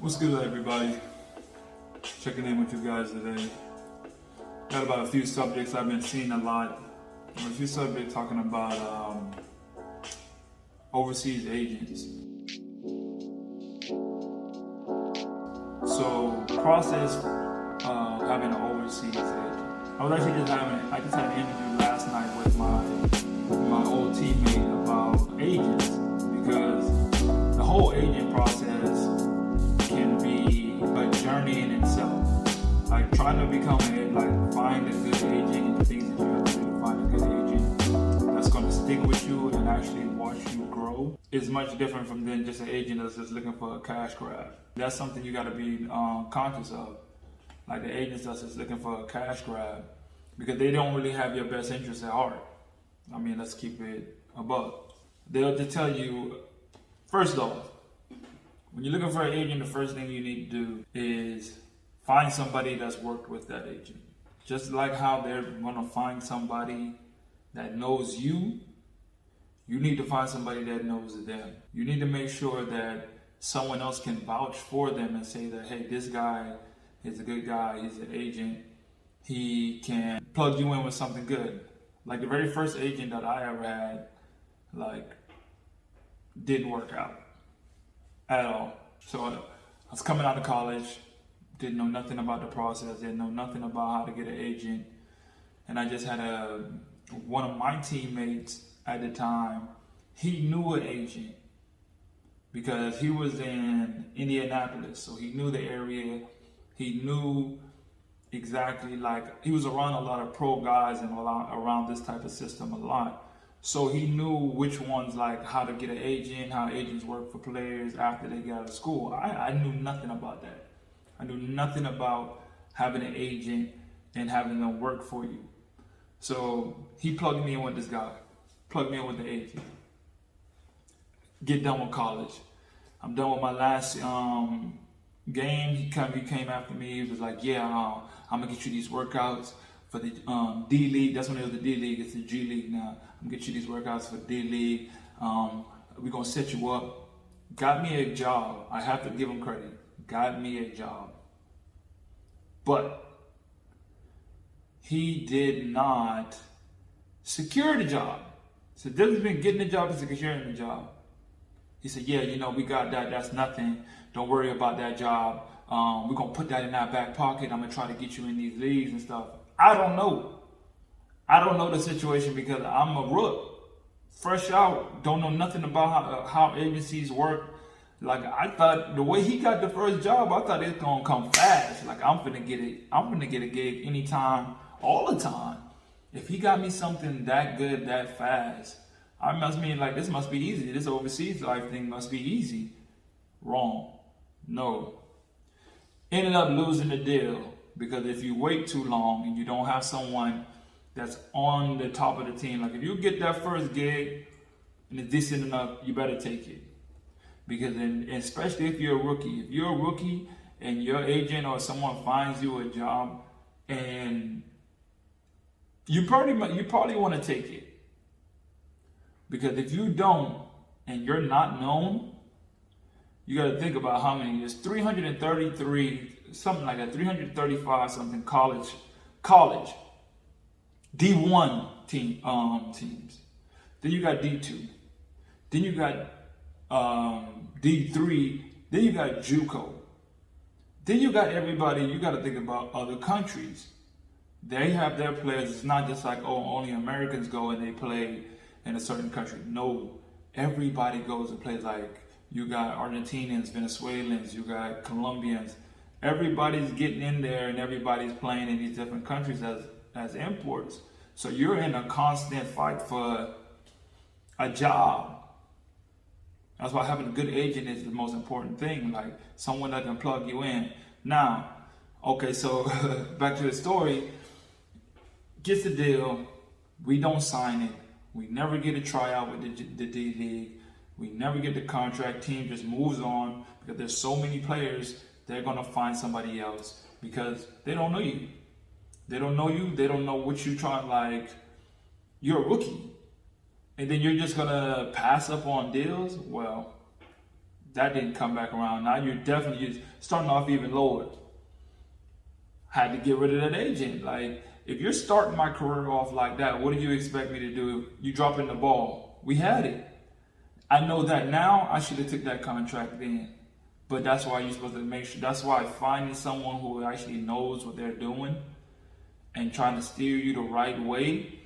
What's good, everybody? Checking in with you guys today. Got about a few subjects I've been seeing a lot. A few subjects talking about overseas agents. So, process of having an overseas agent. I just had an interview last night with my old teammate about agents, because the whole agent process can be a journey in itself. Like trying to find a good agent, and the things that you have to do to find a good agent that's going to stick with you and actually watch you grow is much different from than just an agent that's just looking for a cash grab. That's something you got to be conscious of. Like the agents that's just looking for a cash grab, because they don't really have your best interest at heart. I mean, let's keep it above. They'll just tell you, first off, when you're looking for an agent, the first thing you need to do is find somebody that's worked with that agent. Just like how they're gonna find somebody that knows you, you need to find somebody that knows them. You need to make sure that someone else can vouch for them and say that, hey, this guy is a good guy, he's an agent, he can plug you in with something good. Like the very first agent that I ever had, didn't work out at all. So I was coming out of college, didn't know nothing about the process, didn't know nothing about how to get an agent. And I just had one of my teammates at the time, he knew an agent because he was in Indianapolis. So he knew the area, he knew exactly, he was around a lot of pro guys and around this type of system a lot. So he knew which ones, how to get an agent, how agents work for players after they get out of school. I knew nothing about that. I knew nothing about having an agent and having them work for you. So he plugged me in with this guy, plugged me in with the agent. Get done with college. I'm done with my last game. He came after me. He was like, yeah, I'm gonna get you these workouts for the D League. That's when it was the D League. It's the G League now. I'm gonna get you these workouts for D League. We're gonna set you up. Got me a job. I have to give him credit. Got me a job. But he did not secure the job. So the difference between getting the job and securing the job. He said, yeah, we got that. That's nothing. Don't worry about that job. We're gonna put that in our back pocket. I'm gonna try to get you in these leagues and stuff. I don't know. I don't know the situation because I'm a rook. Fresh out, don't know nothing about how agencies work. I thought the way he got the first job, I thought it's gonna come fast. I'm finna get it. I'm finna get a gig anytime, all the time. If he got me something that good, that fast, I must mean this must be easy. This overseas life thing must be easy. Wrong. No. Ended up losing the deal because if you wait too long and you don't have someone that's on the top of the team, if you get that first gig and it's decent enough, you better take it. Because especially if you're a rookie and your agent or someone finds you a job, and you probably want to take it. Because if you don't and you're not known, you got to think about how many. There's 333, something like that, 335 something college D1 teams. Then you got D2. Then you got D3. Then you got JUCO. Then you got everybody. You got to think about other countries. They have their players. It's not just only Americans go and they play in a certain country. No, everybody goes and plays. You got Argentinians, Venezuelans, you got Colombians. Everybody's getting in there and everybody's playing in these different countries as imports. So you're in a constant fight for a job. That's why having a good agent is the most important thing, someone that can plug you in. Now, okay, so back to the story. Gets the deal. We don't sign it. We never get a tryout with the D League. We never get the contract. Team just moves on because there's so many players. They're gonna find somebody else because they don't know you. They don't know you. They don't know what you try. You're a rookie. And then you're just gonna pass up on deals? Well, That didn't come back around. Now you're definitely starting off even lower. Had to get rid of that agent. Like, if you're starting my career off like that, what do you expect me to do? You dropping the ball. We had it. I know that now. I should have took that contract then. But that's why you're supposed to make sure. That's why finding someone who actually knows what they're doing and trying to steer you the right way,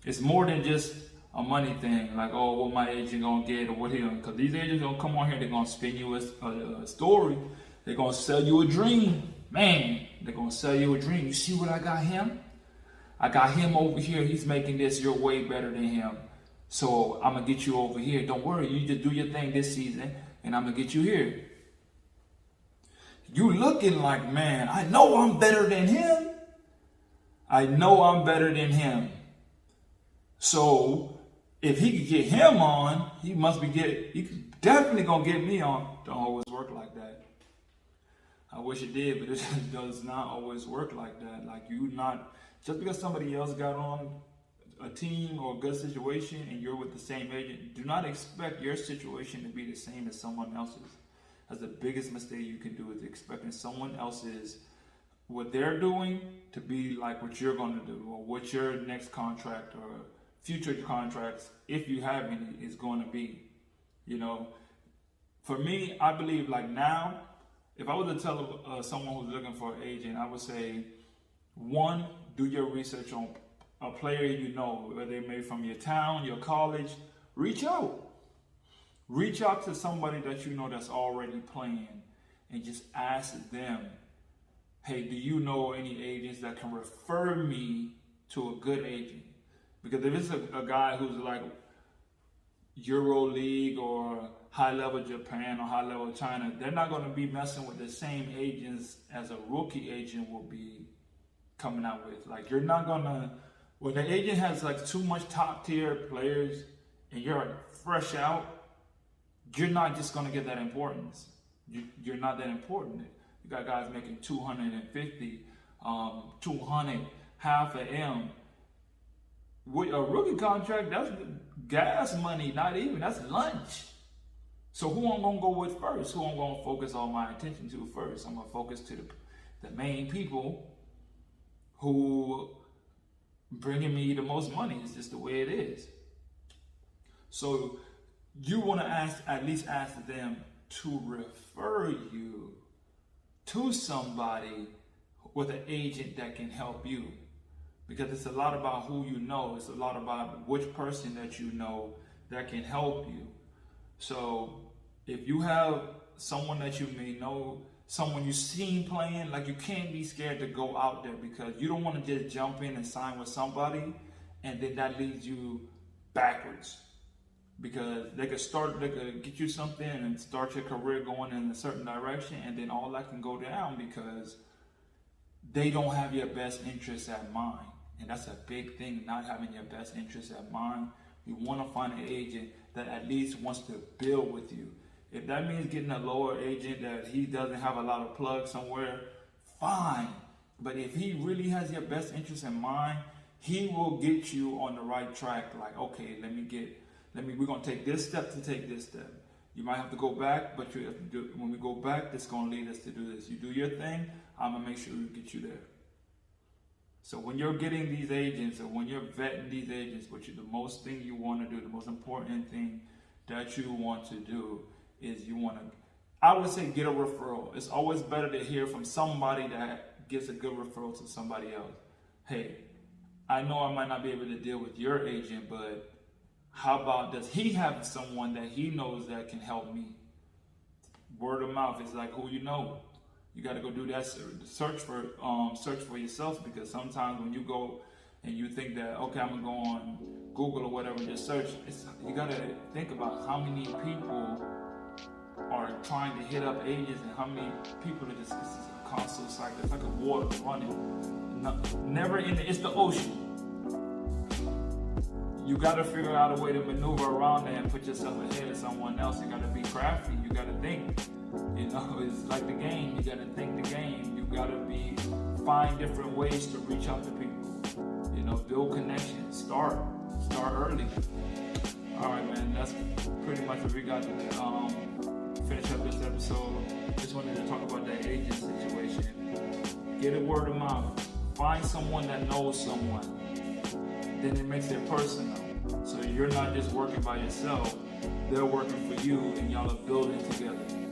it's more than just a money thing. Like, oh, what my agent gonna get or what he gonna, because these agents gonna come on here, they're gonna spin you a story. They're gonna sell you a dream. Man, they're gonna sell you a dream. You see what I got him? I got him over here. He's making this. You're way better than him. So I'm gonna get you over here. Don't worry. You just do your thing this season, and I'm gonna get you here. You looking like, man, I know I'm better than him. I know I'm better than him. So if he could get him on, he definitely gonna get me on. Don't always work like that. I wish it did, but it does not always work like that. Like, just because somebody else got on a team or a good situation and you're with the same agent, do not expect your situation to be the same as someone else's. That's the biggest mistake you can do, is expecting someone else's, what they're doing, to be like what you're going to do, or what your next contract or future contracts, if you have any, is going to be. You know, for me, I believe, like, now, if I was to tell someone who's looking for an agent, I would say, one, do your research on a player you know, whether they may from your town, your college. Reach out. Reach out to somebody that you know that's already playing, and just ask them, hey, do you know any agents that can refer me to a good agent? Because if it's a guy who's like Euro League or high level Japan or high level China, they're not going to be messing with the same agents as a rookie agent will be coming out with. Like, you're not going to, when the agent has like too much top tier players and you're fresh out, you're not just going to get that importance. You're not that important. You got guys making 250, 200, half a M. With a rookie contract, that's gas money, not even, that's lunch. So who I'm gonna go with first? Who I'm gonna focus all my attention to first? I'm gonna focus to the main people who bringing me the most money. It's just the way it is. So you wanna at least ask them to refer you to somebody with an agent that can help you. Because it's a lot about who you know. It's a lot about which person that you know that can help you. So if you have someone that you may know, someone you've seen playing, like, you can't be scared to go out there, because you don't want to just jump in and sign with somebody and then that leads you backwards. Because they could get you something and start your career going in a certain direction, and then all that can go down because they don't have your best interests at mind. And that's a big thing, not having your best interests at mind. You want to find an agent that at least wants to build with you. If that means getting a lower agent that he doesn't have a lot of plugs somewhere, fine. But if he really has your best interest in mind, he will get you on the right track. Like, okay, we're going to take this step to take this step. You might have to go back, but when we go back, this is going to lead us to do this. You do your thing, I'm going to make sure we get you there. So when you're getting these agents, or when you're vetting these agents, the most thing you want to do, the most important thing that you want to do is I would say, get a referral. It's always better to hear from somebody that gives a good referral to somebody else. Hey, I know I might not be able to deal with your agent, but how about, does he have someone that he knows that can help me? Word of mouth is like who you know. You got to go do that search for yourself, because sometimes when you go and you think that, okay, I'm gonna go on Google or whatever and just search, you got to think about how many people are trying to hit up agents and how many people are just, it's a constant cycle. It's like a water running, never ending. It's the ocean. You got to figure out a way to maneuver around that and put yourself ahead of someone else. You got to be crafty. You got to think. You know, it's like the game. You got to think the game. You got to find different ways to reach out to people. You know, build connections. Start early. All right, man. That's pretty much what we got finish up this episode, just wanted to talk about that agent situation. Get a word of mouth. Find someone that knows someone. Then it makes it personal. So you're not just working by yourself. They're working for you and y'all are building together.